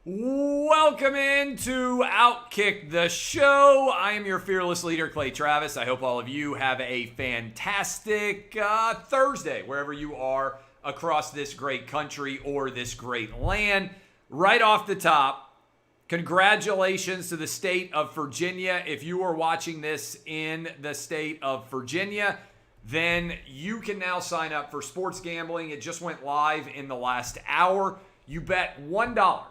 Welcome into OutKick the Show. I am your fearless leader, Clay Travis. I hope all of you have a fantastic Thursday, wherever you are across this great country or this great land. Right off the top, congratulations to the state of Virginia. If you are watching this in the state of Virginia, then you can now sign up for sports gambling. It just went live in the last hour. You bet $1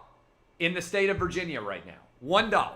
in the state of Virginia right now. $1.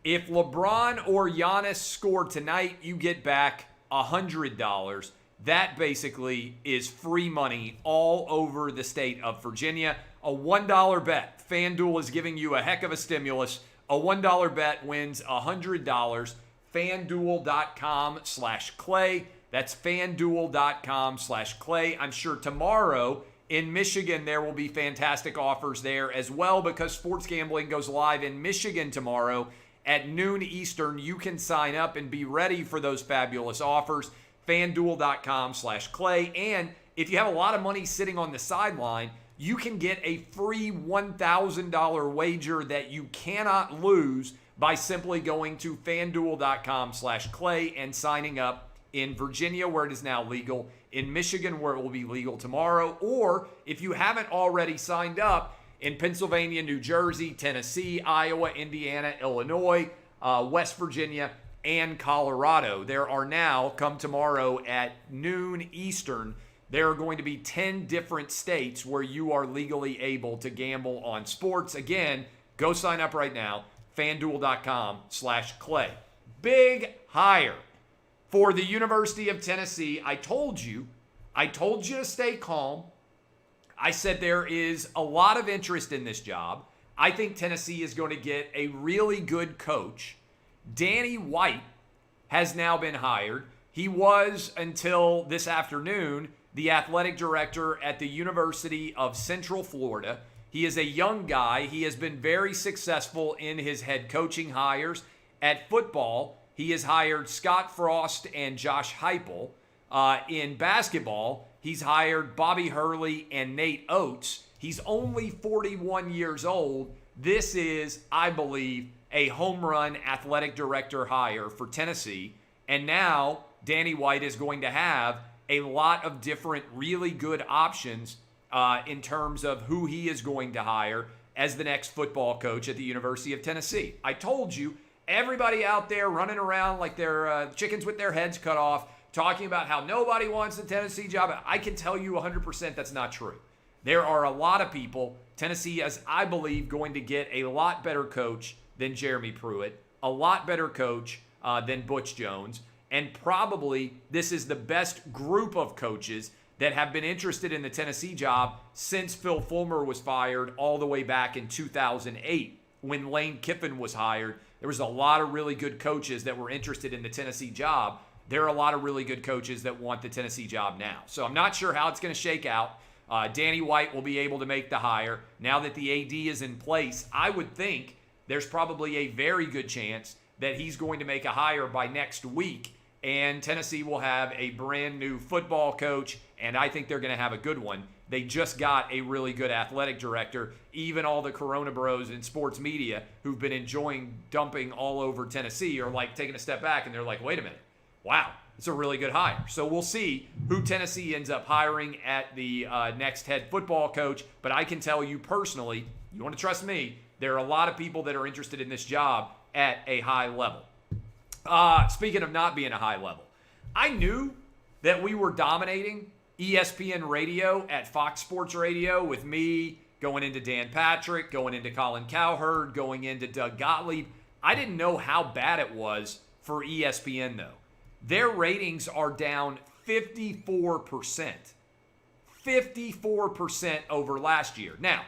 If LeBron or Giannis score tonight, you get back $100. That basically is free money all over the state of Virginia. A $1 bet. FanDuel is giving you a heck of a stimulus. A $1 bet wins $100. FanDuel.com/Clay. That's FanDuel.com/Clay. I'm sure tomorrow in Michigan, there will be fantastic offers there as well because sports gambling goes live in Michigan tomorrow at noon Eastern. You can sign up and be ready for those fabulous offers. FanDuel.com/Clay. And if you have a lot of money sitting on the sideline, you can get a free $1,000 wager that you cannot lose by simply going to FanDuel.com/Clay and signing up in Virginia, where it is now legal, in Michigan, where it will be legal tomorrow, or if you haven't already signed up, in Pennsylvania, New Jersey, Tennessee, Iowa, Indiana, Illinois, West Virginia, and Colorado. There are now, come tomorrow at noon Eastern, there are going to be 10 different states where you are legally able to gamble on sports. Again, go sign up right now, FanDuel.com/Clay. Big hire for the University of Tennessee. I told you to stay calm. I said there is a lot of interest in this job. I think Tennessee is going to get a really good coach. Danny White has now been hired. He was, until this afternoon, the athletic director at the University of Central Florida. He is a young guy. He has been very successful in his head coaching hires. At football, he has hired Scott Frost and Josh Heupel. In basketball, he's hired Bobby Hurley and Nate Oates. He's only 41 years old. This is, I believe, a home run athletic director hire for Tennessee. And now Danny White is going to have a lot of different really good options in terms of who he is going to hire as the next football coach at the University of Tennessee. I told you, everybody out there running around like they're chickens with their heads cut off, talking about how nobody wants the Tennessee job. I can tell you 100% that's not true. There are a lot of people. Tennessee is, I believe, going to get a lot better coach than Jeremy Pruitt, a lot better coach than Butch Jones, and probably this is the best group of coaches that have been interested in the Tennessee job since Phil Fulmer was fired all the way back in 2008 when Lane Kiffin was hired. There was a lot of really good coaches that were interested in the Tennessee job. There are a lot of really good coaches that want the Tennessee job now. So I'm not sure how it's going to shake out. Danny White will be able to make the hire. Now that the AD is in place, I would think there's probably a very good chance that he's going to make a hire by next week, and Tennessee will have a brand new football coach, and I think they're going to have a good one. They just got a really good athletic director. Even all the Corona bros in sports media who've been enjoying dumping all over Tennessee are like taking a step back and they're like, wait a minute. Wow, it's a really good hire. So we'll see who Tennessee ends up hiring at the next head football coach. But I can tell you personally, you want to trust me, there are a lot of people that are interested in this job at a high level. Speaking of not being a high level, I knew that we were dominating ESPN radio at Fox Sports Radio with me going into Dan Patrick, going into Colin Cowherd, going into Doug Gottlieb. I didn't know how bad it was for ESPN, though. Their ratings are down 54%. 54% over last year. Now,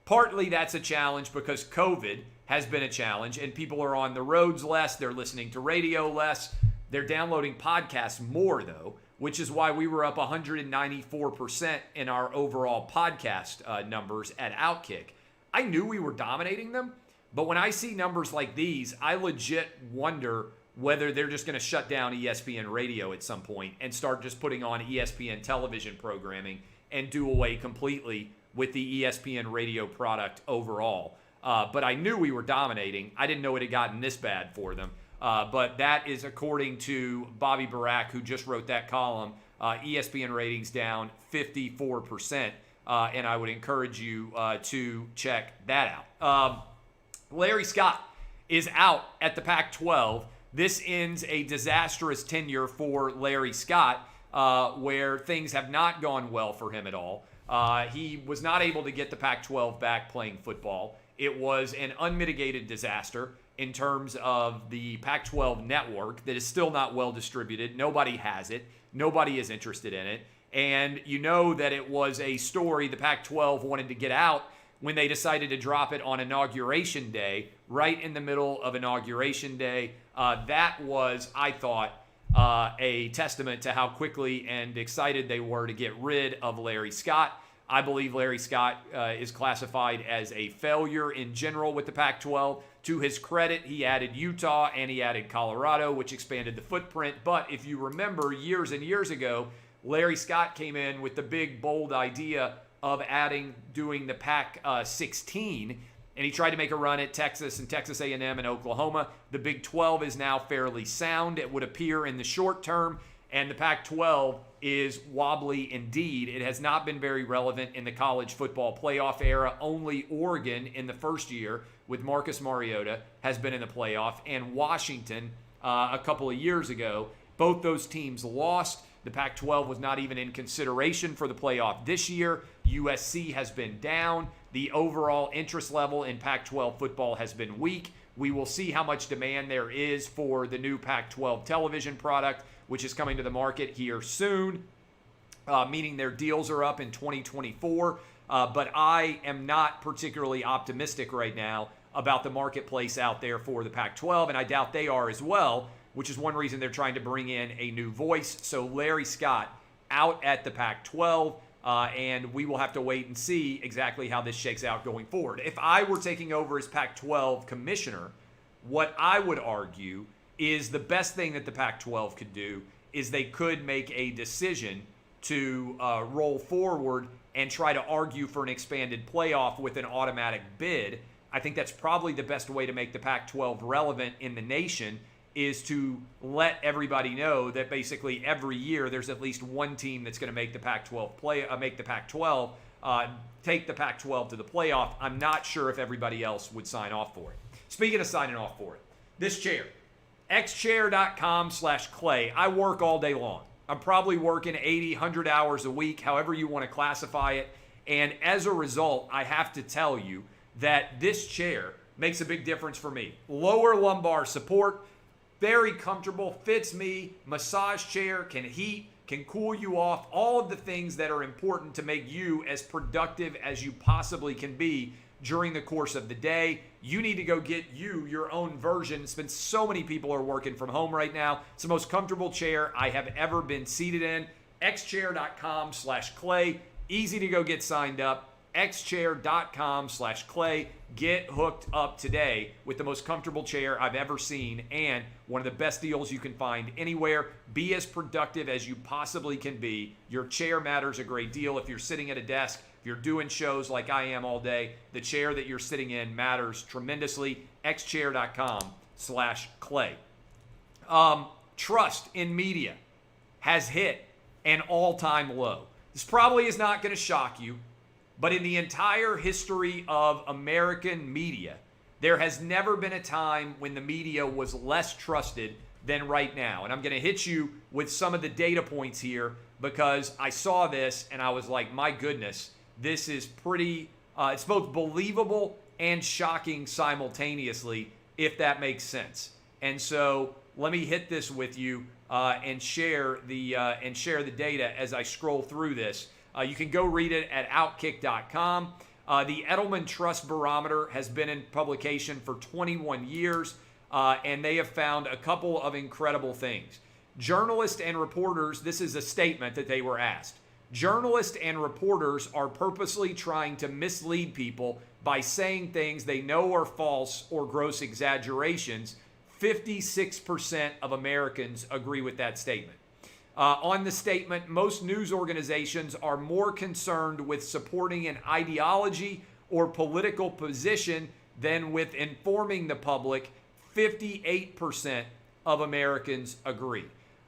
partly that's a challenge because COVID has been a challenge and people are on the roads less. They're listening to radio less. They're downloading podcasts more, though, which is why we were up 194% in our overall podcast numbers at OutKick. I knew we were dominating them, but when I see numbers like these, I legit wonder whether they're just going to shut down ESPN radio at some point and start just putting on ESPN television programming and do away completely with the ESPN radio product overall. but I knew we were dominating. I didn't know it had gotten this bad for them. But that is according to Bobby Barack, who just wrote that column. ESPN ratings down 54%. And I would encourage you to check that out. Larry Scott is out at the Pac-12. This ends a disastrous tenure for Larry Scott, where things have not gone well for him at all. He was not able to get the Pac-12 back playing football. It was an unmitigated disaster in terms of the Pac-12 network that is still not well distributed. Nobody has it. Nobody is interested in it. And you know that it was a story the Pac-12 wanted to get out when they decided to drop it on Inauguration Day, right in the middle of Inauguration Day. That was, I thought, a testament to how quickly and excited they were to get rid of Larry Scott. I believe Larry Scott is classified as a failure in general with the Pac-12. To his credit, he added Utah and he added Colorado, which expanded the footprint. But if you remember, years and years ago, Larry Scott came in with the big, bold idea of doing the Pac-16, and he tried to make a run at Texas and Texas A&M and Oklahoma. The Big 12 is now fairly sound, it would appear, in the short term, and the Pac-12 is wobbly indeed. It has not been very relevant in the college football playoff era. Only Oregon in the first year with Marcus Mariota has been in the playoff, and Washington a couple of years ago. Both those teams lost. The Pac-12 was not even in consideration for the playoff this year. USC has been down. The overall interest level in Pac-12 football has been weak. We will see how much demand there is for the new Pac-12 television product, which is coming to the market here soon, meaning their deals are up in 2024. But I am not particularly optimistic right now about the marketplace out there for the Pac-12, and I doubt they are as well, which is one reason they're trying to bring in a new voice. So Larry Scott out at the Pac-12, and we will have to wait and see exactly how this shakes out going forward. If I were taking over as Pac-12 commissioner, what I would argue is the best thing that the Pac-12 could do is they could make a decision to roll forward and try to argue for an expanded playoff with an automatic bid. I think that's probably the best way to make the Pac-12 relevant in the nation, is to let everybody know that basically every year there's at least one team that's going to make the Pac-12 take the Pac-12 to the playoff. I'm not sure if everybody else would sign off for it. Speaking of signing off for it, this chair, xchair.com/Clay. I work all day long. I'm probably working 80, 100 hours a week, however you want to classify it. And as a result, I have to tell you that this chair makes a big difference for me. Lower lumbar support, very comfortable, fits me, massage chair, can heat, can cool you off, all of the things that are important to make you as productive as you possibly can be during the course of the day. You need to go get your own version. Since so many people are working from home right now, it's the most comfortable chair I have ever been seated in. xchair.com/Clay. Easy to go get signed up. xchair.com/Clay. Get hooked up today with the most comfortable chair I've ever seen and one of the best deals you can find anywhere. Be as productive as you possibly can be. Your chair matters a great deal. If you're sitting at a desk, if you're doing shows like I am all day, the chair that you're sitting in matters tremendously. xchair.com/Clay. Trust in media has hit an all-time low. This probably is not going to shock you, but in the entire history of American media, there has never been a time when the media was less trusted than right now. And I'm going to hit you with some of the data points here because I saw this and I was like, my goodness, this is pretty, it's both believable and shocking simultaneously, if that makes sense. And so let me hit this with you and share the data as I scroll through this. You can go read it at OutKick.com. The Edelman Trust Barometer has been in publication for 21 years, and they have found a couple of incredible things. Journalists and reporters, this is a statement that they were asked. Journalists and reporters are purposely trying to mislead people by saying things they know are false or gross exaggerations. 56% of Americans agree with that statement. On the statement, most news organizations are more concerned with supporting an ideology or political position than with informing the public. 58% of Americans agree.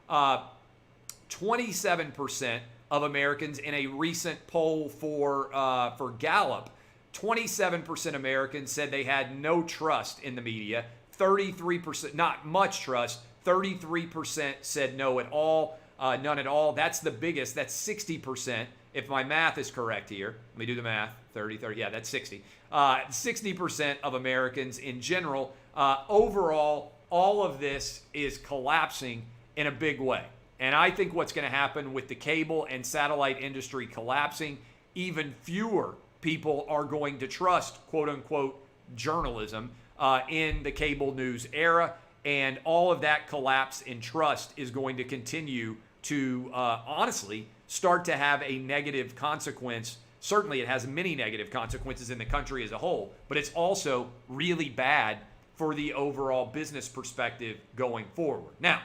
27% of Americans in a recent poll for Gallup, 27% Americans said they had no trust in the media. 33%, not much trust. 33% said no at all, none at all. That's the biggest. That's 60%. If my math is correct here, let me do the math. 30, yeah, that's 60. 60% of Americans in general. Overall, all of this is collapsing in a big way. And I think what's going to happen with the cable and satellite industry collapsing, even fewer people are going to trust, quote unquote, journalism in the cable news era. And all of that collapse in trust is going to continue to, honestly, start to have a negative consequence. Certainly, it has many negative consequences in the country as a whole, but it's also really bad for the overall business perspective going forward. Now,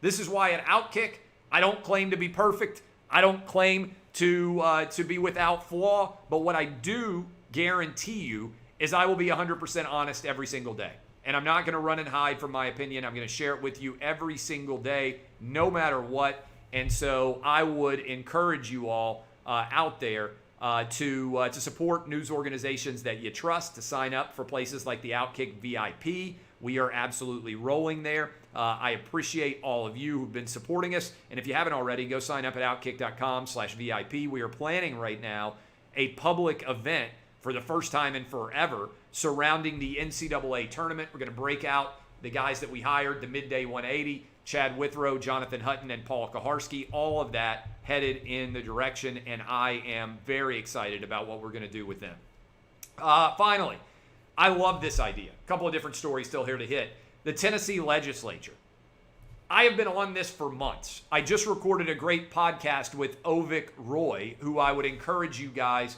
this is why at OutKick, I don't claim to be perfect. I don't claim to be without flaw, but what I do guarantee you is I will be 100% honest every single day. And I'm not going to run and hide from my opinion. I'm going to share it with you every single day, no matter what. And so I would encourage you all out there to support news organizations that you trust, to sign up for places like the OutKick VIP. We are absolutely rolling there. I appreciate all of you who've been supporting us. And if you haven't already, go sign up at outkick.com/VIP. We are planning right now a public event for the first time in forever surrounding the NCAA tournament. We're going to break out the guys that we hired, the Midday 180, Chad Withrow, Jonathan Hutton, and Paul Kaharski. All of that headed in the direction, and I am very excited about what we're going to do with them. Finally, I love this idea. A couple of different stories still here to hit. The Tennessee legislature. I have been on this for months. I just recorded a great podcast with Ovik Roy, who I would encourage you guys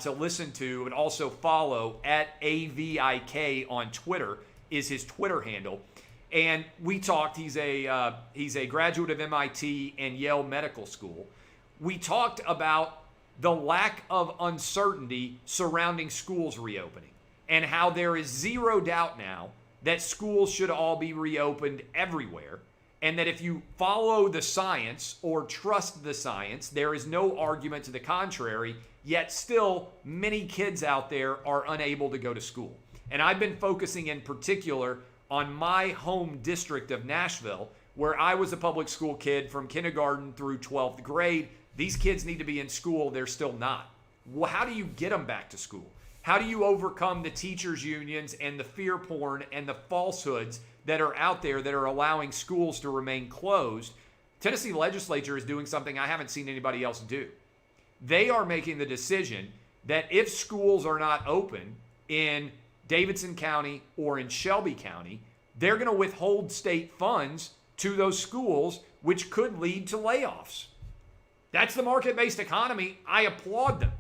to listen to and also follow at AVIK on Twitter is his Twitter handle. And we talked, he's a graduate of MIT and Yale Medical School. We talked about the lack of uncertainty surrounding schools reopening and how there is zero doubt now that schools should all be reopened everywhere, and that if you follow the science or trust the science, there is no argument to the contrary, yet still many kids out there are unable to go to school. And I've been focusing in particular on my home district of Nashville, where I was a public school kid from kindergarten through 12th grade. These kids need to be in school. They're still not. Well, how do you get them back to school? How do you overcome the teachers' unions and the fear porn and the falsehoods that are out there that are allowing schools to remain closed? Tennessee legislature is doing something I haven't seen anybody else do. They are making the decision that if schools are not open in Davidson County or in Shelby County, they're going to withhold state funds to those schools, which could lead to layoffs. That's the market-based economy. I applaud them.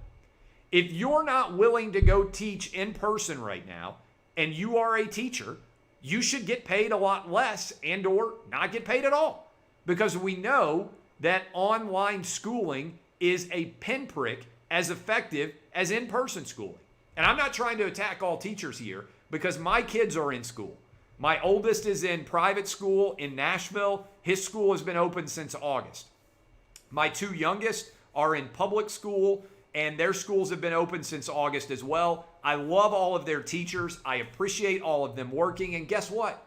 If you're not willing to go teach in person right now, and you are a teacher, you should get paid a lot less and or not get paid at all. Because we know that online schooling is a pinprick as effective as in-person schooling. And I'm not trying to attack all teachers here because my kids are in school. My oldest is in private school in Nashville. His school has been open since August. My two youngest are in public school, and their schools have been open since August as well. I love all of their teachers. I appreciate all of them working. And guess what?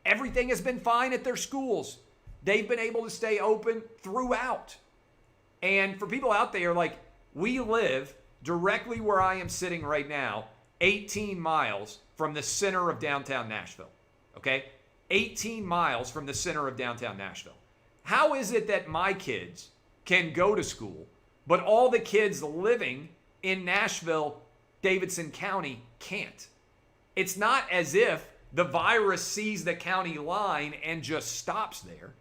Everything has been fine at their schools. They've been able to stay open throughout. And for people out there, like, we live directly where I am sitting right now, 18 miles from the center of downtown Nashville. Okay? 18 miles from the center of downtown Nashville. How is it that my kids can go to school, but all the kids living in Nashville, Davidson County can't? It's not as if the virus sees the county line and just stops there.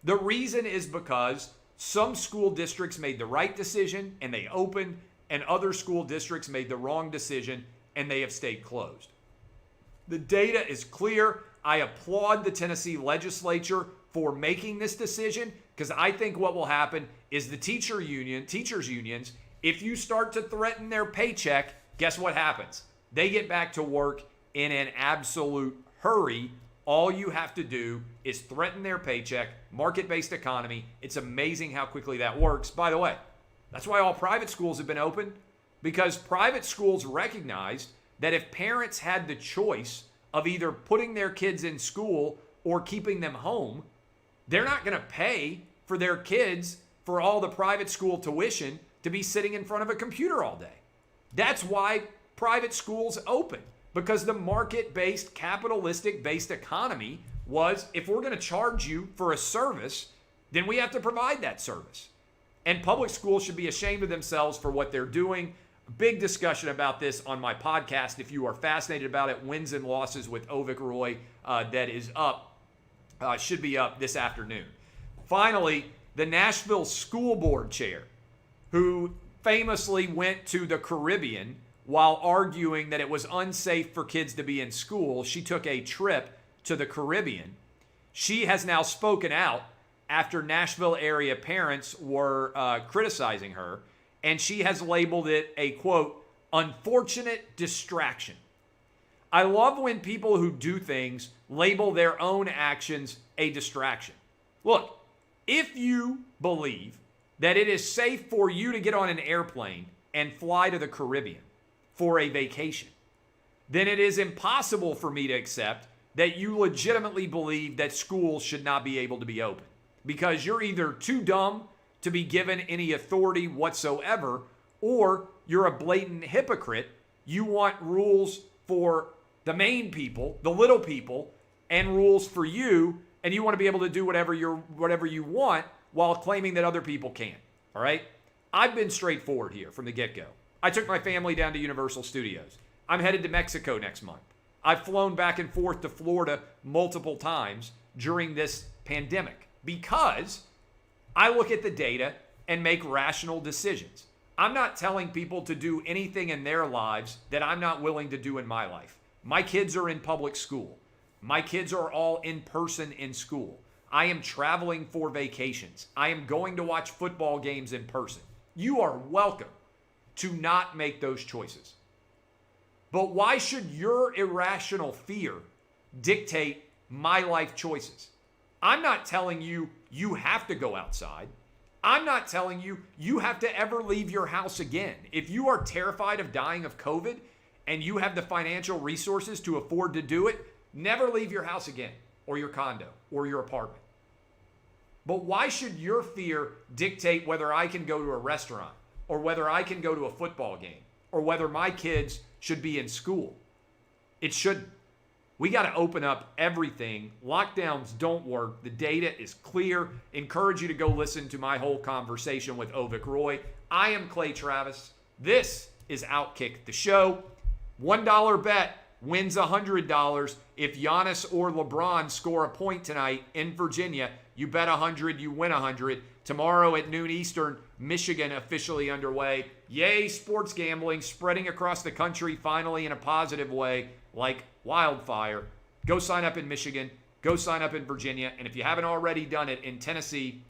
The reason is because some school districts made the right decision and they opened, and other school districts made the wrong decision and they have stayed closed. The data is clear. I applaud the Tennessee legislature for making this decision, because I think what will happen is the teachers unions, if you start to threaten their paycheck, guess what happens? They get back to work in an absolute hurry. All you have to do is threaten their paycheck, market-based economy. It's amazing how quickly that works. By the way, that's why all private schools have been open, because private schools recognized that if parents had the choice of either putting their kids in school or keeping them home, they're not going to pay for their kids for all the private school tuition to be sitting in front of a computer all day. That's why private schools open, because the market-based, capitalistic-based economy was, if we're going to charge you for a service, then we have to provide that service. And public schools should be ashamed of themselves for what they're doing. Big discussion about this on my podcast. If you are fascinated about it, Wins and Losses with Ovik Roy, that is up, should be up this afternoon. Finally, the Nashville school board chair, who famously went to the Caribbean while arguing that it was unsafe for kids to be in school. She took a trip to the Caribbean. She has now spoken out after Nashville area parents were criticizing her, and she has labeled it a, quote, unfortunate distraction. I love when people who do things label their own actions a distraction. Look, if you believe that it is safe for you to get on an airplane and fly to the Caribbean for a vacation, then it is impossible for me to accept that you legitimately believe that schools should not be able to be open, because you're either too dumb to be given any authority whatsoever, or you're a blatant hypocrite. You want rules for the main people, the little people, and rules for you, and you want to be able to do whatever you want while claiming that other people can't. All right? I've been straightforward here from the get-go. I took my family down to Universal Studios. I'm headed to Mexico next month. I've flown back and forth to Florida multiple times during this pandemic because I look at the data and make rational decisions. I'm not telling people to do anything in their lives that I'm not willing to do in my life. My kids are in public school. My kids are all in person in school. I am traveling for vacations. I am going to watch football games in person. You are welcome to not make those choices. But why should your irrational fear dictate my life choices? I'm not telling you you have to go outside. I'm not telling you you have to ever leave your house again. If you are terrified of dying of COVID and you have the financial resources to afford to do it, never leave your house again, or your condo, or your apartment. But why should your fear dictate whether I can go to a restaurant, or whether I can go to a football game, or whether my kids should be in school? It shouldn't. We got to open up everything. Lockdowns don't work. The data is clear. Encourage you to go listen to my whole conversation with Ovik Roy. I am Clay Travis. This is OutKick the Show. $1 bet wins $100. If Giannis or LeBron score a point tonight in Virginia, you bet 100, you win 100. Tomorrow at noon Eastern, Michigan officially underway. Yay, sports gambling spreading across the country finally in a positive way like wildfire. Go sign up in Michigan. Go sign up in Virginia. And if you haven't already done it, in Tennessee,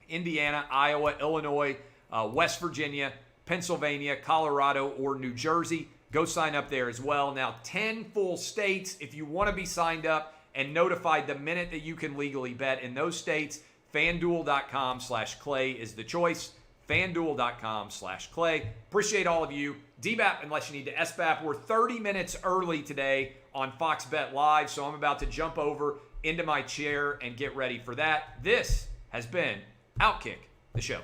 Indiana, Iowa, Illinois, West Virginia, Pennsylvania, Colorado, or New Jersey, go sign up there as well. Now, 10 full states. If you want to be signed up and notified the minute that you can legally bet in those states, FanDuel.com/Clay is the choice. FanDuel.com/Clay. Appreciate all of you. DBAP, unless you need to SBAP. We're 30 minutes early today on Fox Bet Live, so I'm about to jump over into my chair and get ready for that. This has been OutKick the Show.